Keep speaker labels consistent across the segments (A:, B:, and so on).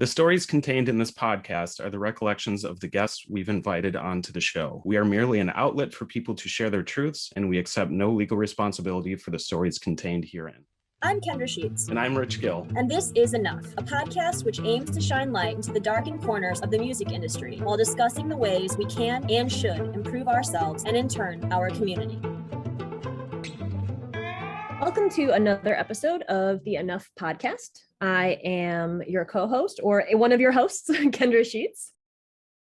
A: The stories contained in this podcast are the recollections of the guests we've invited onto the show. We are merely an outlet for people to share their truths, and we accept no legal responsibility for the stories contained herein.
B: I'm Kendra Sheets.
A: And I'm Rich Gill.
B: And this is Enough, a podcast which aims to shine light into the darkened corners of the music industry while discussing the ways we can and should improve ourselves and, in turn, our community.
C: Welcome to another episode of the Enough podcast. I am your co-host, or one of your hosts, Kendra Sheets.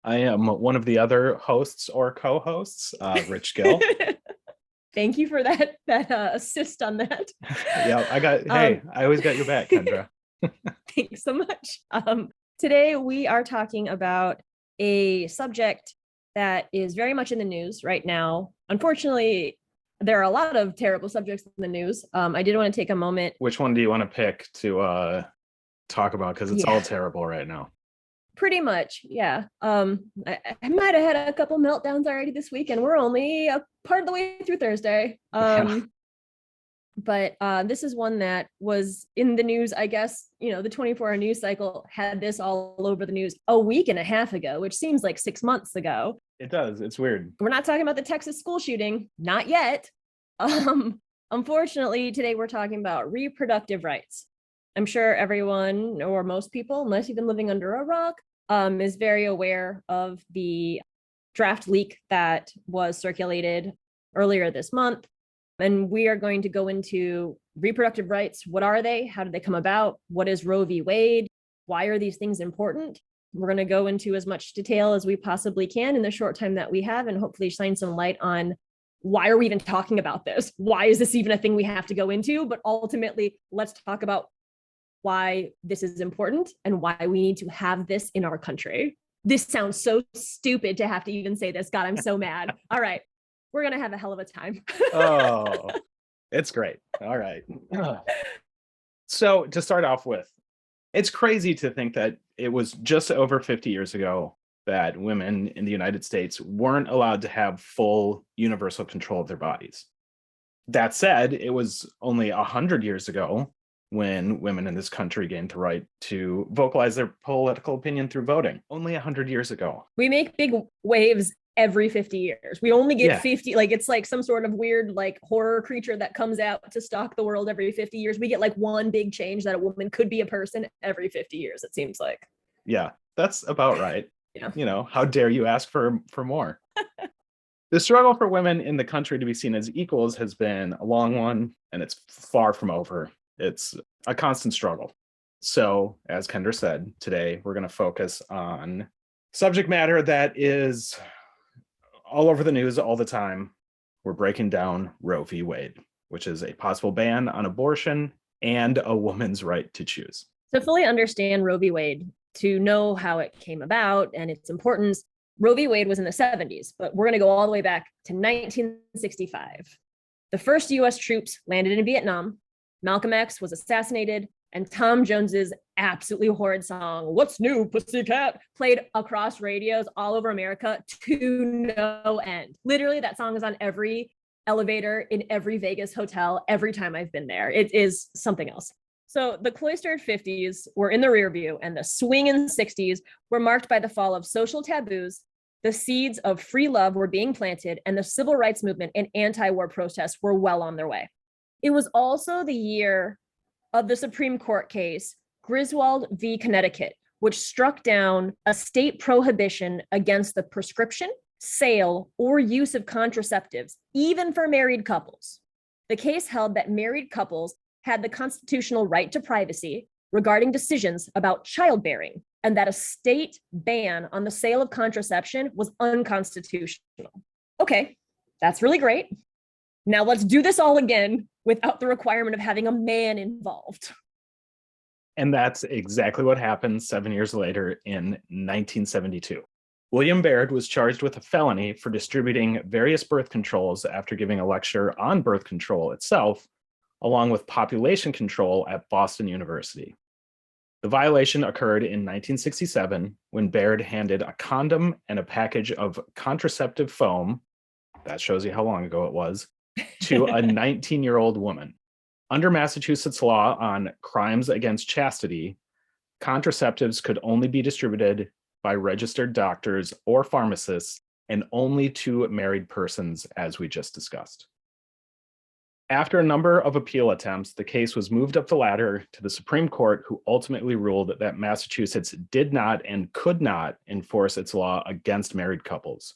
A: I am one of the other hosts or co-hosts, Rich Gill.
C: Thank you for that assist on that.
A: Yeah, I always got your back, Kendra.
C: Thanks so much. Today we are talking about a subject that is very much in the news right now. Unfortunately, there are a lot of terrible subjects in the news. I did want to take a moment.
A: Which one do you want to pick to talk about? Because it's all terrible right now.
C: Pretty much, yeah. I might have had a couple meltdowns already this week, and we're only a part of the way through Thursday. But this is one that was in the news, I guess. You know, the 24-hour news cycle had this all over the news a week and a half ago, which seems like 6 months ago.
A: It does. It's weird.
C: We're not talking about the Texas school shooting. Not yet. Unfortunately, today we're talking about reproductive rights. I'm sure everyone, or most people, unless you've been living under a rock, is very aware of the draft leak that was circulated earlier this month. And we are going to go into reproductive rights. What are they? How did they come about? What is Roe v. Wade? Why are these things important? We're going to go into as much detail as we possibly can in the short time that we have, and hopefully shine some light on why are we even talking about this? Why is this even a thing we have to go into? But ultimately, let's talk about why this is important and why we need to have this in our country. This sounds so stupid to have to even say this. God, I'm so mad. All right. We're going to have a hell of a time.
A: Oh, it's great. All right. So to start off with, it's crazy to think that it was just over 50 years ago that women in the United States weren't allowed to have full universal control of their bodies. That said, it was only 100 years ago when women in this country gained the right to vocalize their political opinion through voting. Only 100 years ago.
C: We make big waves every 50 years. We only get 50, like it's like some sort of weird like horror creature that comes out to stalk the world every 50 years. We get like one big change that a woman could be a person every 50 years, it seems like.
A: Yeah, that's about right.
C: Yeah.
A: You know, how dare you ask for more? The struggle for women in the country to be seen as equals has been a long one, and it's far from over. It's a constant struggle. So, as Kendra said, today we're going to focus on subject matter that is all over the news all the time. We're breaking down Roe v. Wade, which is a possible ban on abortion and a woman's right to choose.
C: To fully understand Roe v. Wade, to know how it came about and its importance, Roe v. Wade was in the 70s, but we're going to go all the way back to 1965. The first U.S. troops landed in Vietnam. Malcolm X was assassinated, and Tom Jones's absolutely horrid song, "What's New, Pussycat?" played across radios all over America to no end. Literally, that song is on every elevator in every Vegas hotel every time I've been there. It is something else. So the cloistered 50s were in the rear view, and the swinging 60s were marked by the fall of social taboos. The seeds of free love were being planted, and the civil rights movement and anti-war protests were well on their way. It was also the year of the Supreme Court case, Griswold v. Connecticut, which struck down a state prohibition against the prescription, sale, or use of contraceptives, even for married couples. The case held that married couples had the constitutional right to privacy regarding decisions about childbearing, and that a state ban on the sale of contraception was unconstitutional. Okay, that's really great. Now let's do this all again without the requirement of having a man involved.
A: And that's exactly what happened 7 years later in 1972. William Baird was charged with a felony for distributing various birth controls after giving a lecture on birth control itself, along with population control at Boston University. The violation occurred in 1967 when Baird handed a condom and a package of contraceptive foam, that shows you how long ago it was, to a 19-year-old woman. Under Massachusetts law on crimes against chastity, Contraceptives could only be distributed by registered doctors or pharmacists and only to married persons, as we just discussed. After a number of appeal attempts, the case was moved up the ladder to the Supreme Court, who ultimately ruled that Massachusetts did not and could not enforce its law against married couples.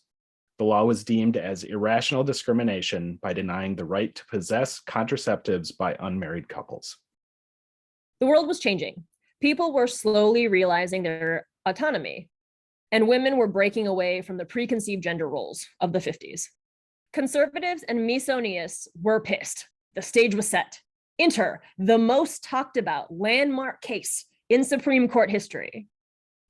A: The law was deemed as irrational discrimination by denying the right to possess contraceptives by unmarried couples.
C: The world was changing. People were slowly realizing their autonomy, and women were breaking away from the preconceived gender roles of the 50s. Conservatives and misogynist were pissed. The stage was set. Enter the most talked about landmark case in Supreme Court history.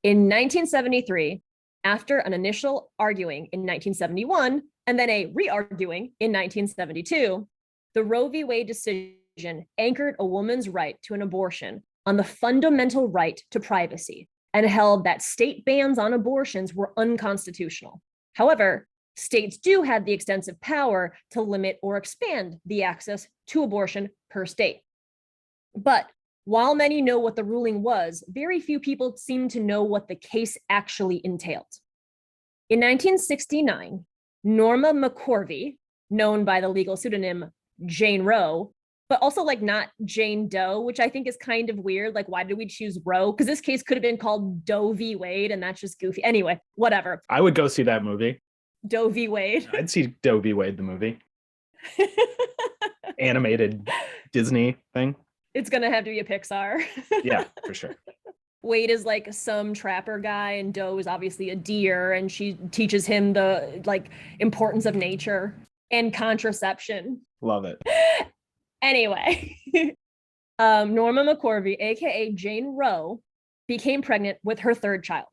C: In 1973, after an initial arguing in 1971 and then a re-arguing in 1972, the Roe v. Wade decision anchored a woman's right to an abortion on the fundamental right to privacy and held that state bans on abortions were unconstitutional. However, states do have the extensive power to limit or expand the access to abortion per state. But while many know what the ruling was, very few people seem to know what the case actually entailed. In 1969, Norma McCorvey, known by the legal pseudonym Jane Roe, but also like not Jane Doe, which I think is kind of weird. Like, why did we choose Roe? Because this case could have been called Doe v. Wade, and that's just goofy. Anyway, whatever.
A: I would go see that movie.
C: Doe v. Wade.
A: I'd see Doe v. Wade, the movie. Animated Disney thing.
C: It's going to have to be a Pixar.
A: Yeah, for sure.
C: Wade is like some trapper guy, and Doe is obviously a deer, and she teaches him the like importance of nature and contraception.
A: Love it.
C: Anyway, Norma McCorvey, aka Jane Roe, became pregnant with her third child.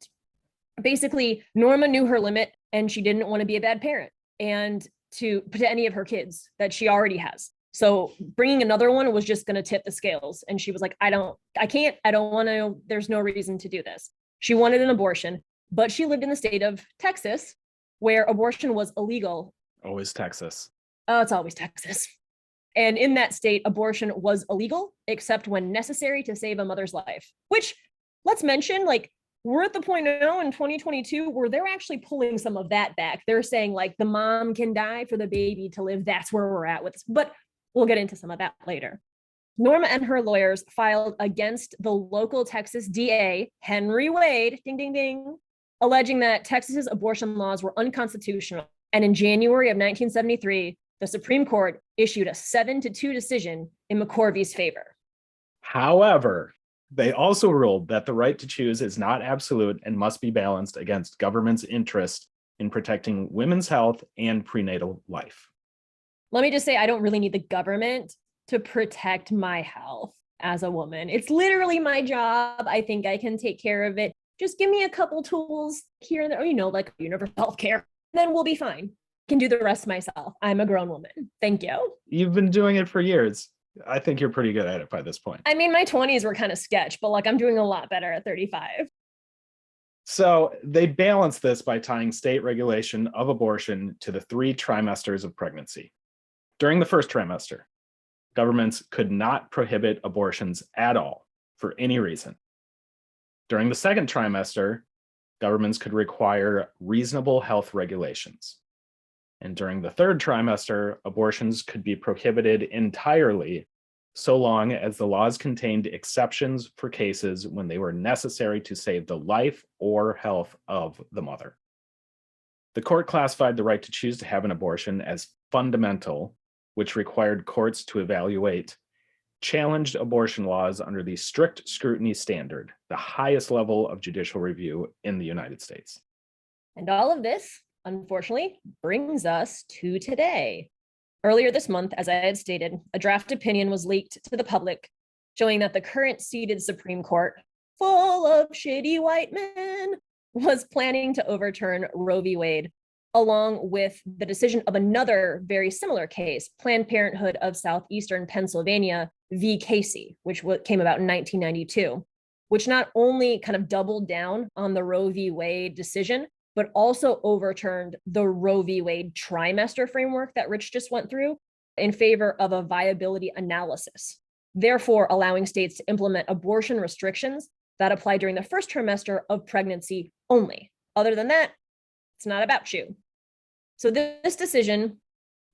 C: Basically, Norma knew her limit, and she didn't want to be a bad parent and to any of her kids that she already has. So bringing another one was just going to tip the scales. And she was like, I don't want to, there's no reason to do this. She wanted an abortion, but she lived in the state of Texas, where abortion was illegal.
A: Always Texas.
C: Oh, it's always Texas. And in that state, abortion was illegal, except when necessary to save a mother's life, which, let's mention, like, we're at the point now in 2022 where they're actually pulling some of that back. They're saying like the mom can die for the baby to live. That's where we're at with this. But we'll get into some of that later. Norma and her lawyers filed against the local Texas DA, Henry Wade, ding, ding, ding, alleging that Texas's abortion laws were unconstitutional. And in January of 1973, the Supreme Court issued a 7-2 decision in McCorvey's favor.
A: However, they also ruled that the right to choose is not absolute and must be balanced against government's interest in protecting women's health and prenatal life.
C: Let me just say, I don't really need the government to protect my health as a woman. It's literally my job. I think I can take care of it. Just give me a couple tools here and there, like universal health care, then we'll be fine. I can do the rest myself. I'm a grown woman. Thank you.
A: You've been doing it for years. I think you're pretty good at it by this point.
C: I mean, my 20s were kind of sketch, but like I'm doing a lot better at 35.
A: So they balance this by tying state regulation of abortion to the 3 trimesters of pregnancy. During the first trimester, governments could not prohibit abortions at all for any reason. During the second trimester, governments could require reasonable health regulations. And during the third trimester, abortions could be prohibited entirely so long as the laws contained exceptions for cases when they were necessary to save the life or health of the mother. The court classified the right to choose to have an abortion as fundamental, which required courts to evaluate challenged abortion laws under the strict scrutiny standard, the highest level of judicial review in the United States.
C: And all of this, unfortunately, brings us to today. Earlier this month, as I had stated, a draft opinion was leaked to the public showing that the current seated Supreme Court, full of shady white men, was planning to overturn Roe v. Wade, along with the decision of another very similar case, Planned Parenthood of Southeastern Pennsylvania v. Casey, which came about in 1992, which not only kind of doubled down on the Roe v. Wade decision, but also overturned the Roe v. Wade trimester framework that Rich just went through in favor of a viability analysis, therefore allowing states to implement abortion restrictions that apply during the first trimester of pregnancy only. Other than that, it's not about you. So this decision,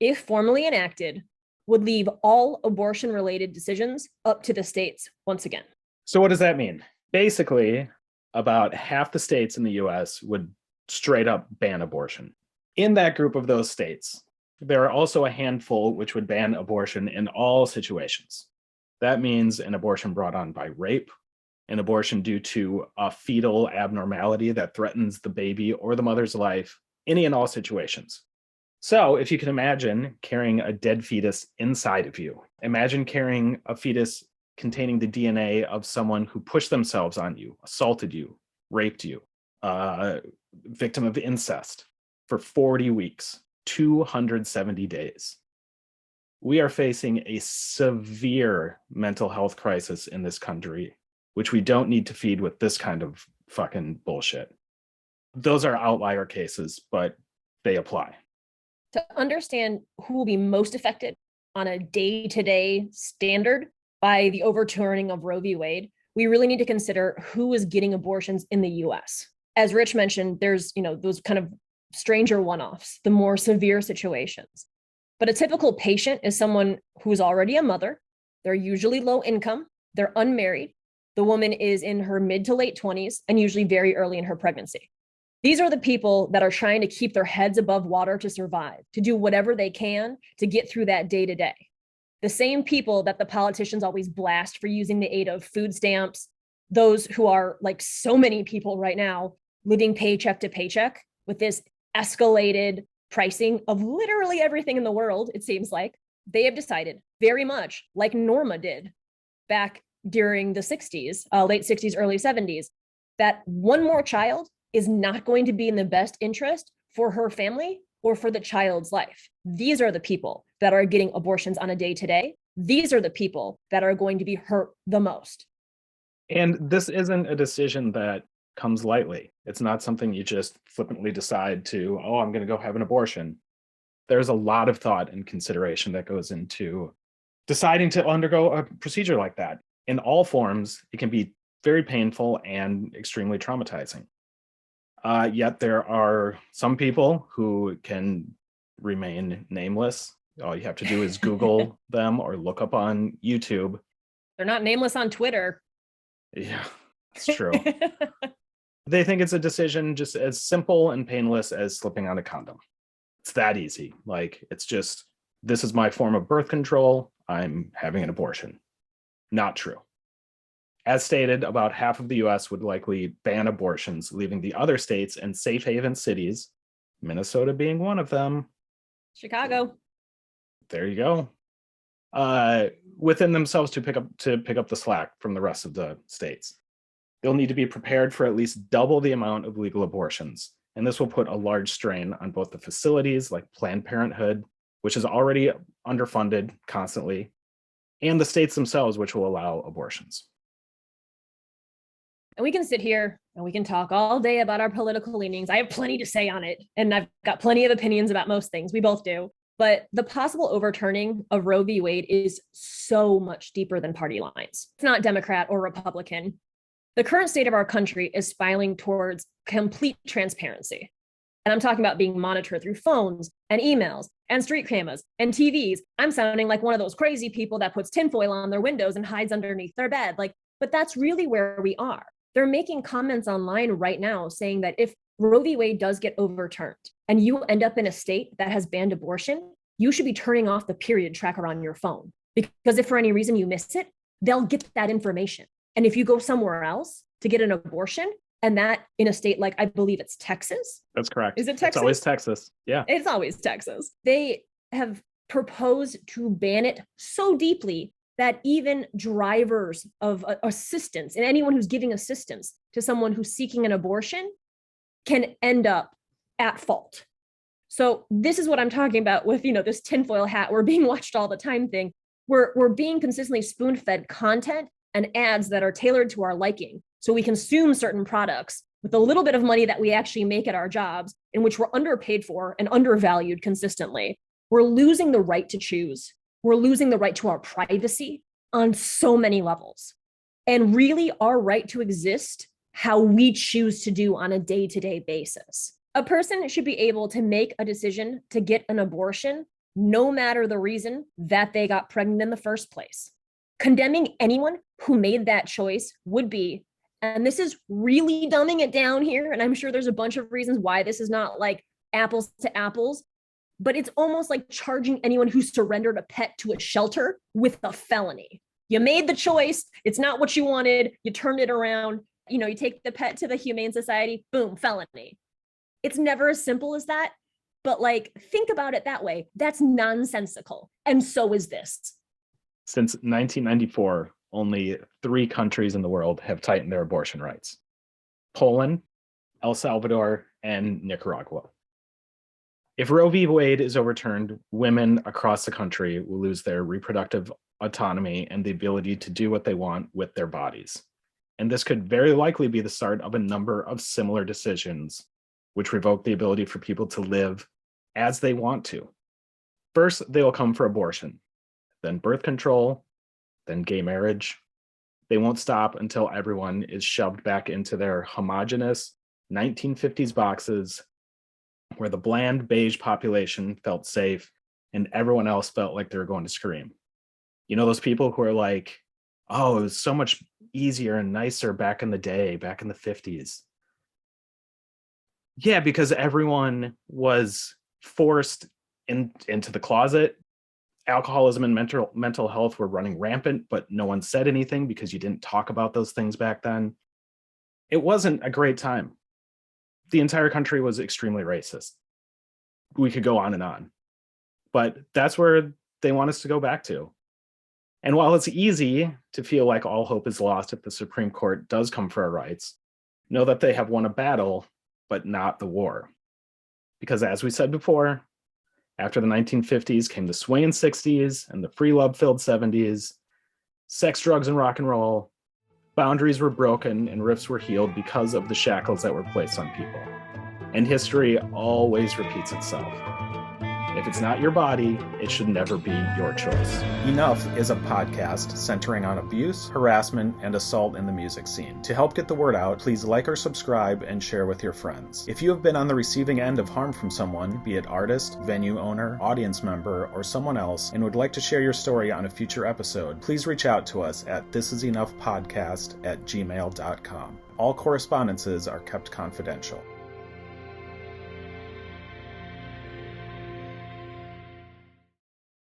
C: if formally enacted, would leave all abortion-related decisions up to the states once again.
A: So what does that mean? Basically, about half the states in the US would straight up ban abortion. In that group of those states, there are also a handful which would ban abortion in all situations. That means an abortion brought on by rape, an abortion due to a fetal abnormality that threatens the baby or the mother's life, any and all situations. So if you can imagine carrying a dead fetus inside of you, imagine carrying a fetus containing the DNA of someone who pushed themselves on you, assaulted you, raped you, victim of incest for 40 weeks, 270 days. We are facing a severe mental health crisis in this country, which we don't need to feed with this kind of fucking bullshit. Those are outlier cases, but they apply.
C: To understand who will be most affected on a day-to-day standard by the overturning of Roe v. Wade, we really need to consider who is getting abortions in the US. As Rich mentioned, there's, those kind of stranger one-offs, the more severe situations. But a typical patient is someone who's already a mother. They're usually low income. They're unmarried. The woman is in her mid to late 20s and usually very early in her pregnancy. These are the people that are trying to keep their heads above water to survive, to do whatever they can to get through that day to day. The same people that the politicians always blast for using the aid of food stamps, those who are, like so many people right now, living paycheck to paycheck with this escalated pricing of literally everything in the world, it seems like, they have decided very much like Norma did back during the 60s, late 60s, early 70s, that one more child is not going to be in the best interest for her family or for the child's life. These are the people that are getting abortions on a day-to-day. These are the people that are going to be hurt the most.
A: And this isn't a decision that comes lightly. It's not something you just flippantly decide to, oh, I'm going to go have an abortion. There's a lot of thought and consideration that goes into deciding to undergo a procedure like that. In all forms, it can be very painful and extremely traumatizing. Yet there are some people who can remain nameless. All you have to do is Google them or look up on YouTube.
C: They're not nameless on Twitter.
A: Yeah, it's true. They think it's a decision just as simple and painless as slipping on a condom. It's that easy. Like, it's just, this is my form of birth control. I'm having an abortion. Not true. As stated, about half of the US would likely ban abortions, leaving the other states and safe haven cities, Minnesota being one of them.
C: Chicago.
A: There you go. Within themselves to pick up the slack from the rest of the states. They'll need to be prepared for at least double the amount of legal abortions, and this will put a large strain on both the facilities like Planned Parenthood, which is already underfunded constantly, and the states themselves, which will allow abortions.
C: And we can sit here and we can talk all day about our political leanings. I have plenty to say on it, and I've got plenty of opinions about most things. We both do. But the possible overturning of Roe v. Wade is so much deeper than party lines. It's not Democrat or Republican. The current state of our country is spiraling towards complete transparency. And I'm talking about being monitored through phones and emails and street cameras and TVs. I'm sounding like one of those crazy people that puts tinfoil on their windows and hides underneath their bed. But that's really where we are. They're making comments online right now saying that if Roe v. Wade does get overturned and you end up in a state that has banned abortion, you should be turning off the period tracker on your phone. Because if for any reason you miss it, they'll get that information. And if you go somewhere else to get an abortion, and that in a state like, I believe it's Texas.
A: That's correct.
C: Is it Texas?
A: It's always Texas. Yeah.
C: It's always Texas. They have proposed to ban it so deeply that even drivers of assistance and anyone who's giving assistance to someone who's seeking an abortion can end up at fault. So this is what I'm talking about with, this tinfoil hat, we're being watched all the time thing. We're being consistently spoon-fed content and ads that are tailored to our liking. So we consume certain products with a little bit of money that we actually make at our jobs, in which we're underpaid for and undervalued consistently. We're losing the right to choose. We're losing the right to our privacy on so many levels. and really our right to exist how we choose to do on a day-to-day basis. A person should be able to make a decision to get an abortion, no matter the reason that they got pregnant in the first place. Condemning anyone who made that choice would be, and this is really dumbing it down here, and I'm sure there's a bunch of reasons why this is not like apples to apples, but it's almost like charging anyone who surrendered a pet to a shelter with a felony. You made the choice, it's not what you wanted, you turned it around, you take the pet to the Humane Society, boom, felony. It's never as simple as that, but think about it that way. That's nonsensical, and so is this.
A: Since 1994, only 3 countries in the world have tightened their abortion rights: Poland, El Salvador, and Nicaragua. If Roe v. Wade is overturned, women across the country will lose their reproductive autonomy and the ability to do what they want with their bodies. And this could very likely be the start of a number of similar decisions which revoke the ability for people to live as they want to. First, they will come for abortion, then birth control, then gay marriage. They won't stop until everyone is shoved back into their homogenous 1950s boxes where the bland beige population felt safe and everyone else felt like they were going to scream. Those people who are like, oh, it was so much easier and nicer back in the day, back in the 50s. Yeah, because everyone was forced into the closet. Alcoholism and mental health were running rampant, but no one said anything because you didn't talk about those things back then. It wasn't a great time. The entire country was extremely racist. We could go on, but that's where they want us to go back to. And while it's easy to feel like all hope is lost if the Supreme Court does come for our rights, know that they have won a battle, but not the war. Because as we said before, after the 1950s came the swinging 60s and the free love-filled 70s, sex, drugs, and rock and roll. Boundaries were broken and rifts were healed because of the shackles that were placed on people. And history always repeats itself. If it's not your body, it should never be your choice. Enough is a podcast centering on abuse, harassment, and assault in the music scene. To help get the word out, please like or subscribe and share with your friends. If you have been on the receiving end of harm from someone, be it artist, venue owner, audience member, or someone else, and would like to share your story on a future episode, please reach out to us at thisisenoughpodcast@gmail.com. All correspondences are kept confidential.